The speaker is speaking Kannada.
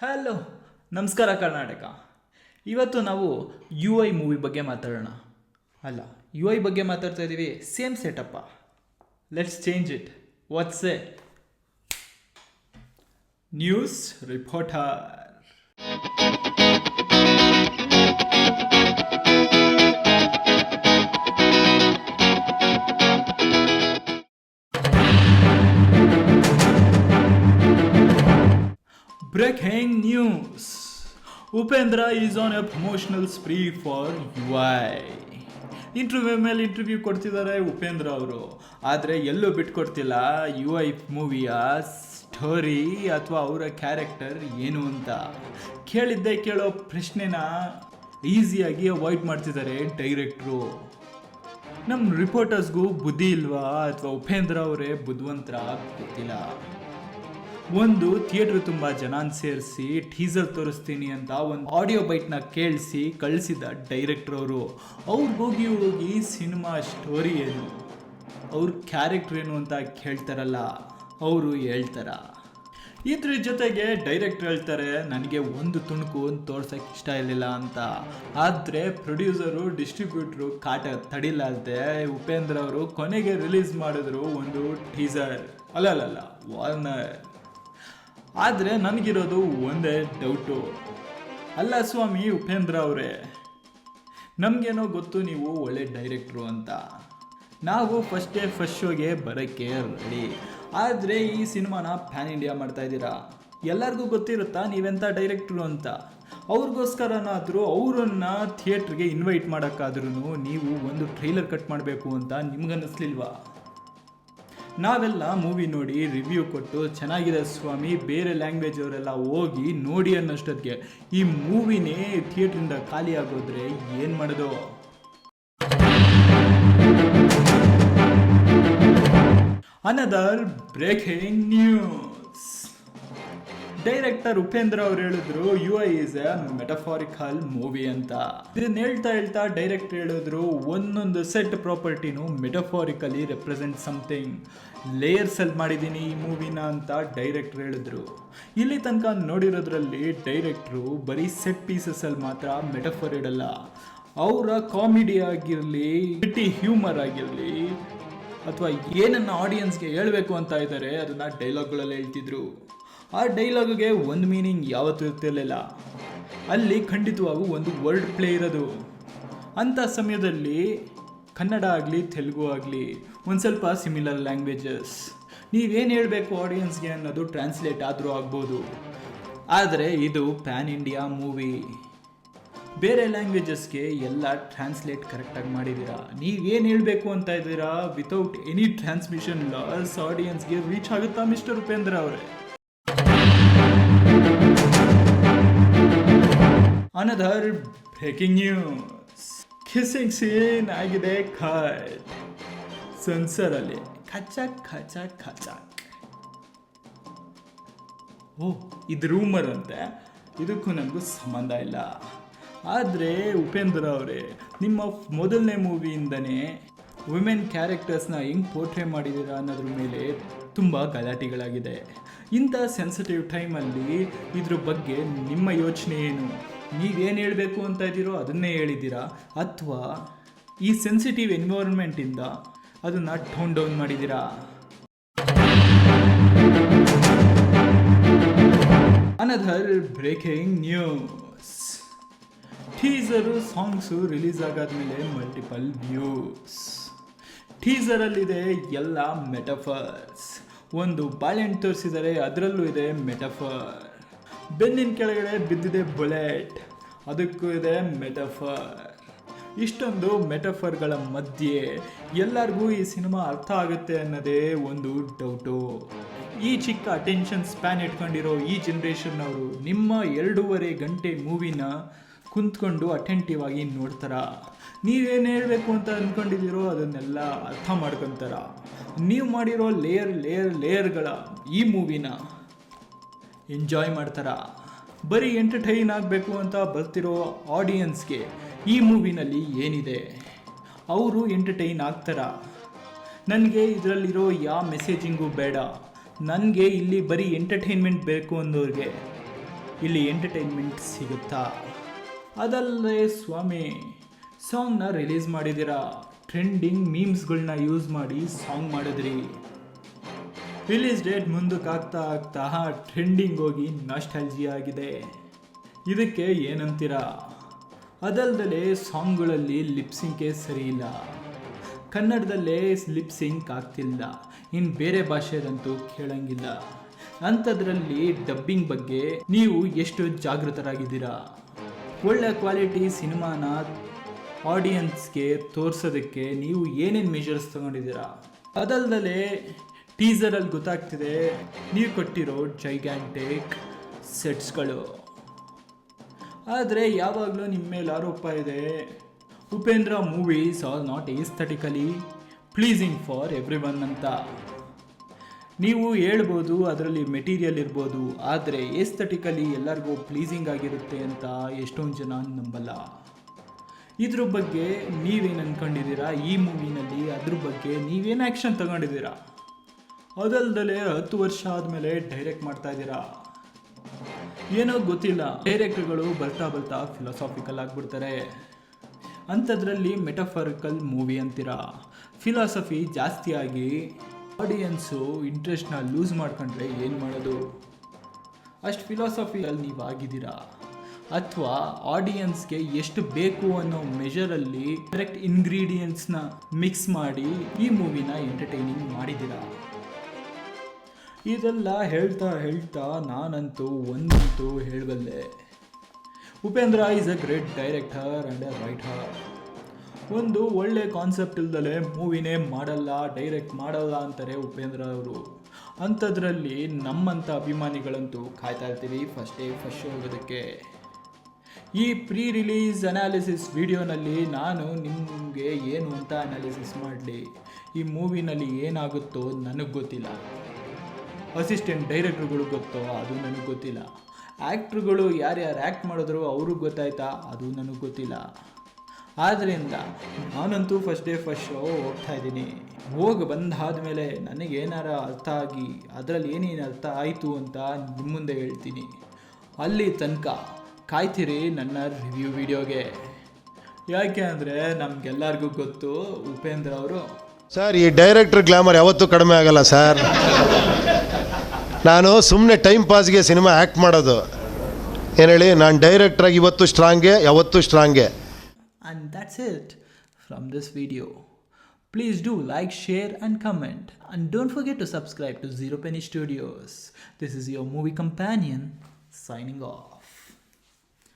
ಹಲೋ, ನಮಸ್ಕಾರ ಕರ್ನಾಟಕ. ಇವತ್ತು ನಾವು ಯು ಐ ಮೂವಿ ಬಗ್ಗೆ ಮಾತಾಡೋಣ. ಅಲ್ಲ, ಯು ಐ ಬಗ್ಗೆ ಮಾತಾಡ್ತಾ ಇದ್ದೀವಿ, ಸೇಮ್ ಸೆಟಪ್ಪ. Let's change it. What's a news reporter. Breaking news. Upendra is on a promotional spree for UI. Interview ಮೇಲೆ ಇಂಟರ್ವ್ಯೂ ಕೊಡ್ತಿದ್ದಾರೆ ಉಪೇಂದ್ರ ಅವರು. ಆದರೆ ಎಲ್ಲೂ ಬಿಟ್ಕೊಡ್ತಿಲ್ಲ ಯು ಐ ಮೂವಿಯ ಸ್ಟೋರಿ ಅಥವಾ ಅವರ ಕ್ಯಾರೆಕ್ಟರ್ ಏನು ಅಂತ. ಕೇಳಿದ್ದೆ ಕೇಳೋ ಪ್ರಶ್ನೆನ ಈಸಿಯಾಗಿ ಅವಾಯ್ಡ್ ಮಾಡ್ತಿದ್ದಾರೆ ಡೈರೆಕ್ಟ್ರು. ನಮ್ಮ ರಿಪೋರ್ಟರ್ಸ್ಗೂ ಬುದ್ಧಿ ಇಲ್ವಾ ಅಥವಾ ಉಪೇಂದ್ರ ಅವರೇ ಬುದ್ಧಿವಂತರ ಗೊತ್ತಿಲ್ಲ. ಒಂದು ಥಿಯೇಟ್ರ್ ತುಂಬ ಜನಾನ್ ಸೇರಿಸಿ ಟೀಸರ್ ತೋರಿಸ್ತೀನಿ ಅಂತ ಒಂದು ಆಡಿಯೋ ಬೈಟ್ನ ಕೇಳಿಸಿ ಕಳಿಸಿದ ಡೈರೆಕ್ಟರ್ ಅವರು. ಹೋಗಿ ಸಿನಿಮಾ ಸ್ಟೋರಿ ಏನು, ಅವ್ರ ಕ್ಯಾರೆಕ್ಟರ್ ಏನು ಅಂತ ಕೇಳ್ತಾರಲ್ಲ, ಅವರು ಹೇಳ್ತಾರ. ಇದ್ರ ಜೊತೆಗೆ ಡೈರೆಕ್ಟರ್ ಹೇಳ್ತಾರೆ ನನಗೆ ಒಂದು ತುಣುಕು ತೋರ್ಸೋಕ್ಕೆ ಇಷ್ಟ ಇರಲಿಲ್ಲ ಅಂತ. ಆದರೆ ಪ್ರೊಡ್ಯೂಸರು ಡಿಸ್ಟ್ರಿಬ್ಯೂಟ್ರು ಕಾಟ ತಡಿಲಾರ್ದೆ ಉಪೇಂದ್ರ ಅವರು ಕೊನೆಗೆ ರಿಲೀಸ್ ಮಾಡಿದ್ರು ಒಂದು ಟೀಸರ್. ಅಲ್ಲ ವಾರ್ನರ್. ಆದರೆ ನನಗಿರೋದು ಒಂದೇ ಡೌಟು. ಅಲ್ಲ ಸ್ವಾಮಿ ಉಪೇಂದ್ರ ಅವರೇ, ನಮಗೇನೋ ಗೊತ್ತು ನೀವು ಒಳ್ಳೆ ಡೈರೆಕ್ಟ್ರು ಅಂತ. ನಾವು ಫಸ್ಟ್ ಶೋಗೆ ಬರೋಕ್ಕೆ ರೆಡಿ. ಆದರೆ ಈ ಸಿನಿಮಾನ ಪ್ಯಾನ್ ಇಂಡಿಯಾ ಮಾಡ್ತಾಯಿದ್ದೀರಾ. ಎಲ್ಲರಿಗೂ ಗೊತ್ತಿರುತ್ತಾ ನೀವೆಂಥ ಡೈರೆಕ್ಟ್ರು ಅಂತ. ಅವ್ರಿಗೋಸ್ಕರನಾದರೂ ಅವರನ್ನು ಥಿಯೇಟ್ರಿಗೆ ಇನ್ವೈಟ್ ಮಾಡೋಕ್ಕಾದ್ರೂ ನೀವು ಒಂದು ಟ್ರೈಲರ್ ಕಟ್ ಮಾಡಬೇಕು ಅಂತ ನಿಮ್ಗನ್ನಿಸ್ಲಿಲ್ವಾ? ನಾವೆಲ್ಲ ಮೂವಿ ನೋಡಿ ರಿವ್ಯೂ ಕೊಟ್ಟು ಚೆನ್ನಾಗಿದೆ ಸ್ವಾಮಿ, ಬೇರೆ ಲ್ಯಾಂಗ್ವೇಜ್ ಅವರೆಲ್ಲ ಹೋಗಿ ನೋಡಿ ಅನ್ನೋಷ್ಟೊತ್ತಿಗೆ ಈ ಮೂವಿನೇ ಥಿಯೇಟ್ರಿಂದ ಖಾಲಿ ಆಗೋದ್ರೆ ಏನು ಮಾಡೋದು? Another breaking news. Director Upendra ಅವ್ರು ಹೇಳಿದ್ರು U I is a metaphorical movie ಅಂತ. ಇದನ್ನ ಹೇಳ್ತಾ ಡೈರೆಕ್ಟರ್ ಹೇಳಿದ್ರು ಒಂದೊಂದು ಸೆಟ್ ಪ್ರಾಪರ್ಟಿನೂ ಮೆಟಫಾರಿಕಲಿ ರೆಪ್ರೆಸೆಂಟ್ ಸಮಥಿಂಗ್. ಲೇಯರ್ಸ್ ಅಲ್ಲಿ ಮಾಡಿದ್ದೀನಿ ಈ ಮೂವಿನ ಅಂತ ಡೈರೆಕ್ಟರ್ ಹೇಳಿದ್ರು. ಇಲ್ಲಿ ತನಕ ನೋಡಿರೋದ್ರಲ್ಲಿ ಡೈರೆಕ್ಟ್ರು ಬರೀ ಸೆಟ್ ಪೀಸಸ್ ಅಲ್ಲಿ ಮಾತ್ರ ಮೆಟಫಾರ್ ಇಡಲ್ಲ. ಅವರ ಕಾಮಿಡಿ ಆಗಿರಲಿ, ಬಿಟ್ಟಿ ಹ್ಯೂಮರ್ ಆಗಿರಲಿ, ಅಥವಾ ಏನನ್ನ ಆಡಿಯನ್ಸ್ಗೆ ಹೇಳಬೇಕು ಅಂತ ಇದ್ದಾರೆ ಅದನ್ನ ಡೈಲಾಗ್ಗಳಲ್ಲಿ ಹೇಳ್ತಿದ್ರು. ಆ ಡೈಲಾಗ್ಗೆ ಒಂದು ಮೀನಿಂಗ್ ಯಾವತ್ತೂ ಇರ್ತಿರಲಿಲ್ಲ. ಅಲ್ಲಿ ಖಂಡಿತವಾಗೂ ಒಂದು ವರ್ಡ್ ಪ್ಲೇ ಇರೋದು. ಅಂಥ ಸಮಯದಲ್ಲಿ ಕನ್ನಡ ಆಗಲಿ ತೆಲುಗು ಆಗಲಿ ಒಂದು ಸ್ವಲ್ಪ ಸಿಮಿಲರ್ ಲ್ಯಾಂಗ್ವೇಜಸ್. ನೀವೇನು ಹೇಳಬೇಕು ಆಡಿಯನ್ಸ್ಗೆ ಅನ್ನೋದು ಟ್ರಾನ್ಸ್ಲೇಟ್ ಆದರೂ ಆಗ್ಬೋದು. ಆದರೆ ಇದು ಪ್ಯಾನ್ ಇಂಡಿಯಾ ಮೂವಿ. ಬೇರೆ ಲ್ಯಾಂಗ್ವೇಜಸ್ಗೆ ಎಲ್ಲ ಟ್ರಾನ್ಸ್ಲೇಟ್ ಕರೆಕ್ಟಾಗಿ ಮಾಡಿದ್ದೀರಾ. ನೀವೇನು ಹೇಳಬೇಕು ಅಂತ ಇದ್ದೀರಾ ವಿತೌಟ್ ಎನಿ ಟ್ರಾನ್ಸ್ಮಿಷನ್ ಲಾಸ್ ಆಡಿಯನ್ಸ್ಗೆ ರೀಚ್ ಆಗುತ್ತಾ ಮಿಸ್ಟರ್ ಉಪೇಂದ್ರ ಅವರೇ? Another breaking news. Kissing scene ಆಗಿದೆ ಕಟ್ ಸೆನ್ಸರಲ್ಲಿ. ಖಚಾಕ್ ಖಚಾಕ್ ಖಚಾಕ್. ಇದು ರೂಮರ್ ಅಂತೆ, ಇದಕ್ಕೂ ನನಗೂ ಸಂಬಂಧ ಇಲ್ಲ. ಆದರೆ ಉಪೇಂದ್ರ ಅವರೇ, ನಿಮ್ಮ ಮೊದಲನೇ ಮೂವಿಯಿಂದನೇ ವುಮೆನ್ ಕ್ಯಾರೆಕ್ಟರ್ಸ್ನ ಹೆಂಗೆ ಪೋರ್ಟ್ರೇ ಮಾಡಿದ್ದೀರಾ ಅನ್ನೋದ್ರ ಮೇಲೆ ತುಂಬ ಗಲಾಟೆಗಳಾಗಿದೆ. ಇಂಥ ಸೆನ್ಸಿಟಿವ್ ಟೈಮಲ್ಲಿ ಇದ್ರ ಬಗ್ಗೆ ನಿಮ್ಮ ಯೋಚನೆ ಏನು? ನೀವೇನು ಹೇಳಬೇಕು ಅಂತ ಇದ್ದೀರೋ ಅದನ್ನೇ ಹೇಳಿದ್ದೀರಾ, ಅಥವಾ ಈ ಸೆನ್ಸಿಟಿವ್ ಎನ್ವೈರನ್ಮೆಂಟಿಂದ ಅದನ್ನು ಟೋನ್ ಡೌನ್ ಮಾಡಿದ್ದೀರಾ? Another breaking news. Teaser songs release ಆಗಾದ್ಮೇಲೆ ಮಲ್ಟಿಪಲ್ ವ್ಯೂಸ್. ಟೀಸರಲ್ಲಿದೆ ಎಲ್ಲ ಮೆಟಫರ್ಸ್. ಒಂದು ಬಾಳೆಹಣ್ಣು ತೋರಿಸಿದರೆ ಅದರಲ್ಲೂ ಇದೆ ಮೆಟಫರ್. ಬೆನ್ನಿನ ಕೆಳಗಡೆ ಬಿದ್ದಿದೆ ಬುಲೆಟ್, ಅದಕ್ಕೂ ಇದೆ ಮೆಟಫರ್. ಇಷ್ಟೊಂದು ಮೆಟಫರ್ಗಳ ಮಧ್ಯೆ ಎಲ್ಲರಿಗೂ ಈ ಸಿನಿಮಾ ಅರ್ಥ ಆಗುತ್ತೆ ಅನ್ನೋದೇ ಒಂದು ಡೌಟು. ಈ ಚಿಕ್ಕ ಅಟೆನ್ಷನ್ ಸ್ಪ್ಯಾನ್ ಇಟ್ಕೊಂಡಿರೋ ಈ ಜನ್ರೇಷನ್ನವರು ನಿಮ್ಮ 2.5 ಗಂಟೆ ಮೂವಿನ ಕುಂತ್ಕೊಂಡು ಅಟೆಂಟಿವ್ ಆಗಿ ನೋಡ್ತಾರ. ನೀವೇನು ಹೇಳಬೇಕು ಅಂತ ಅಂದ್ಕೊಂಡಿದ್ದೀರೋ ಅದನ್ನೆಲ್ಲ ಅರ್ಥ ಮಾಡ್ಕೊತಾರ. ನೀವು ಮಾಡಿರೋ ಲೇಯರ್ಗಳ ಈ ಮೂವಿನ ಎಂಜಾಯ್ ಮಾಡ್ತಾರ. ಬರೀ ಎಂಟರ್ಟೈನ್ ಆಗಬೇಕು ಅಂತ ಬರ್ತಿರೋ ಆಡಿಯನ್ಸ್ಗೆ ಈ ಮೂವಿನಲ್ಲಿ ಏನಿದೆ ಅವರು ಎಂಟರ್ಟೈನ್ ಆಗ್ತಾರ. ನನಗೆ ಇದರಲ್ಲಿರೋ ಯಾವ ಮೆಸೇಜಿಂಗು ಬೇಡ, ನನಗೆ ಇಲ್ಲಿ ಬರೀ ಎಂಟರ್ಟೈನ್ಮೆಂಟ್ ಬೇಕು ಅನ್ನೋರಿಗೆ ಇಲ್ಲಿ ಎಂಟರ್ಟೈನ್ಮೆಂಟ್ ಸಿಗುತ್ತಾ? ಅದಲ್ಲದೆ ಸ್ವಾಮಿ ಸಾಂಗ್ನ ರಿಲೀಸ್ ಮಾಡಿದ್ದೀರಾ, ಟ್ರೆಂಡಿಂಗ್ ಮೀಮ್ಸ್ಗಳನ್ನ ಯೂಸ್ ಮಾಡಿ ಸಾಂಗ್ ಮಾಡಿದ್ರಿ. ರಿಲೀಸ್ ಡೇಟ್ ಮುಂದಕ್ಕೆ ಆಗ್ತಾ ಟ್ರೆಂಡಿಂಗ್ ಹೋಗಿ ನಾಸ್ಟಾಲ್ಜಿಯಾ ಆಗಿದೆ. ಇದಕ್ಕೆ ಏನಂತೀರಾ? ಅದಲ್ಲದೆ ಸಾಂಗ್ಗಳಲ್ಲಿ ಲಿಪ್ಸಿಂಕೇ ಸರಿ ಇಲ್ಲ, ಕನ್ನಡದಲ್ಲೇ ಲಿಪ್ಸಿಂಕ್ ಆಗ್ತಿಲ್ಲ, ಇನ್ನು ಬೇರೆ ಭಾಷೆದಂತೂ ಕೇಳಂಗಿಲ್ಲ. ಅಂಥದ್ರಲ್ಲಿ ಡಬ್ಬಿಂಗ್ ಬಗ್ಗೆ ನೀವು ಎಷ್ಟು ಜಾಗೃತರಾಗಿದ್ದೀರಾ? ಒಳ್ಳೆ ಕ್ವಾಲಿಟಿ ಸಿನಿಮಾನ ಆಡಿಯನ್ಸ್ಗೆ ತೋರಿಸೋದಕ್ಕೆ ನೀವು ಏನೇನು ಮೆಷರ್ಸ್ ತಗೊಂಡಿದ್ದೀರಾ? ಅದಲ್ಲದೆ ಟೀಸರಲ್ಲಿ ಗೊತ್ತಾಗ್ತಿದೆ ನೀವು ಕೊಟ್ಟಿರೋ ಜೈಗ್ಯಾಂಟಿಕ್ ಸೆಟ್ಸ್ಗಳು. ಆದರೆ ಯಾವಾಗಲೂ ನಿಮ್ಮ ಮೇಲೆ ಆರೋಪ ಇದೆ, Upendra movies are not aesthetically pleasing for everyone ಅಂತ. ನೀವು ಹೇಳ್ಬೋದು ಅದರಲ್ಲಿ ಮೆಟೀರಿಯಲ್ ಇರ್ಬೋದು, ಆದರೆ ಏಸ್ಥೆಟಿಕಲಿ ಎಲ್ಲರಿಗೂ ಪ್ಲೀಸಿಂಗ್ ಆಗಿರುತ್ತೆ ಅಂತ ಎಷ್ಟೊಂದು ಜನ ನಂಬಲ್ಲ. ಇದ್ರ ಬಗ್ಗೆ ನೀವೇನು ಅಂದ್ಕೊಂಡಿದ್ದೀರಾ? ಈ ಮೂವಿನಲ್ಲಿ ಅದ್ರ ಬಗ್ಗೆ ನೀವೇನು ಆ್ಯಕ್ಷನ್ ತಗೊಂಡಿದ್ದೀರಾ? ಅದಲ್ಲದೆ 10 ವರ್ಷ ಆದಮೇಲೆ ಡೈರೆಕ್ಟ್ ಮಾಡ್ತಾ ಇದ್ದೀರಾ. ಏನೋ ಗೊತ್ತಿಲ್ಲ, ಡೈರೆಕ್ಟರ್ಗಳು ಬರ್ತಾ ಫಿಲಾಸಾಫಿಕಲ್ ಆಗಿಬಿಡ್ತಾರೆ. ಅಂಥದ್ರಲ್ಲಿ ಮೆಟಫರಿಕಲ್ ಮೂವಿ ಅಂತೀರಾ. ಫಿಲಾಸಫಿ ಜಾಸ್ತಿ ಆಗಿ ಆಡಿಯನ್ಸು ಇಂಟ್ರೆಸ್ಟ್ನ ಲೂಸ್ ಮಾಡ್ಕೊಂಡ್ರೆ ಏನು ಮಾಡೋದು? ಅಷ್ಟು ಫಿಲಾಸಫಿಯಲ್ಲಿ ನೀವು ಆಗಿದ್ದೀರಾ? ಅಥವಾ ಆಡಿಯನ್ಸ್ಗೆ ಎಷ್ಟು ಬೇಕು ಅನ್ನೋ ಮೆಷರಲ್ಲಿ ಕರೆಕ್ಟ್ ಇಂಗ್ರೀಡಿಯೆಂಟ್ಸ್ನ ಮಿಕ್ಸ್ ಮಾಡಿ ಈ ಮೂವಿನ ಎಂಟರ್ಟೈನಿಂಗ್ ಮಾಡಿದ್ದೀರಾ? ಇದೆಲ್ಲ ಹೇಳ್ತಾ ನಾನಂತೂ ಒಂದಂತೂ ಹೇಳಬಲ್ಲೆ, Upendra is a great director and A writer. ಒಂದು ಒಳ್ಳೆ ಕಾನ್ಸೆಪ್ಟ್ ಇಲ್ದಲೆ ಮೂವಿನೇ ಡೈರೆಕ್ಟ್ ಮಾಡಲ್ಲ ಅಂತಾರೆ ಉಪೇಂದ್ರ ಅವರು. ಅಂಥದ್ರಲ್ಲಿ ನಮ್ಮಂಥ ಅಭಿಮಾನಿಗಳಂತೂ ಕಾಯ್ತಾ ಇರ್ತೀವಿ ಫಸ್ಟ್ ಶೋ ಹೋಗೋದಕ್ಕೆ. ಈ ಪ್ರೀ ರಿಲೀಸ್ ಅನಾಲಿಸಿಸ್ ವಿಡಿಯೋನಲ್ಲಿ ನಾನು ನಿಮಗೆ ಏನು ಅಂತ ಅನಾಲಿಸಿಸ್ ಮಾಡಲಿ? ಈ ಮೂವಿನಲ್ಲಿ ಏನಾಗುತ್ತೋ ನನಗೆ ಗೊತ್ತಿಲ್ಲ, ಅಸಿಸ್ಟೆಂಟ್ ಡೈರೆಕ್ಟ್ರುಗಳು ಗೊತ್ತೋ ಅದು ನನಗೆ ಗೊತ್ತಿಲ್ಲ, ಆ್ಯಕ್ಟ್ರುಗಳು ಯಾರ್ಯಾರು ಆ್ಯಕ್ಟ್ ಮಾಡಿದ್ರು ಅವ್ರಿಗೆ ಗೊತ್ತಾಯ್ತಾ ಅದು ನನಗೆ ಗೊತ್ತಿಲ್ಲ. ಆದ್ದರಿಂದ ನಾನಂತೂ ಫಸ್ಟ್ ಶೋ ಹೋಗ್ತಾ ಇದ್ದೀನಿ. ಬಂದಾದಮೇಲೆ ನನಗೇನಾರ ಅರ್ಥ ಆಗಿ ಅದರಲ್ಲಿ ಏನೇನು ಅರ್ಥ ಆಯಿತು ಅಂತ ನಿಮ್ಮ ಮುಂದೆ ಹೇಳ್ತೀನಿ. ಅಲ್ಲಿ ತನಕ ಕಾಯ್ತಿರಿ ನನ್ನ ರಿವ್ಯೂ ವಿಡಿಯೋಗೆ. ಯಾಕೆ ಅಂದರೆ ನಮಗೆಲ್ಲರಿಗೂ ಗೊತ್ತು ಉಪೇಂದ್ರ ಅವರು ಸರ್, ಈ ಡೈರೆಕ್ಟರ್ ಗ್ಲಾಮರ್ ಯಾವತ್ತೂ ಕಡಿಮೆ ಆಗಲ್ಲ ಸರ್. ನಾನು ಸುಮ್ಮನೆ ಟೈಮ್ ಪಾಸ್ಗೆ ಸಿನಿಮಾ ಆ್ಯಕ್ಟ್ ಮಾಡೋದು. ಏನು ಹೇಳಿ, ನಾನು ಡೈರೆಕ್ಟ್ರಾಗಿ ಇವತ್ತು ಸ್ಟ್ರಾಂಗೆ, ಯಾವತ್ತೂ ಸ್ಟ್ರಾಂಗೆ. And that's it from this video. Please do like, share and comment. And don't forget to subscribe to Zero Penny Studios. This is your movie companion signing off.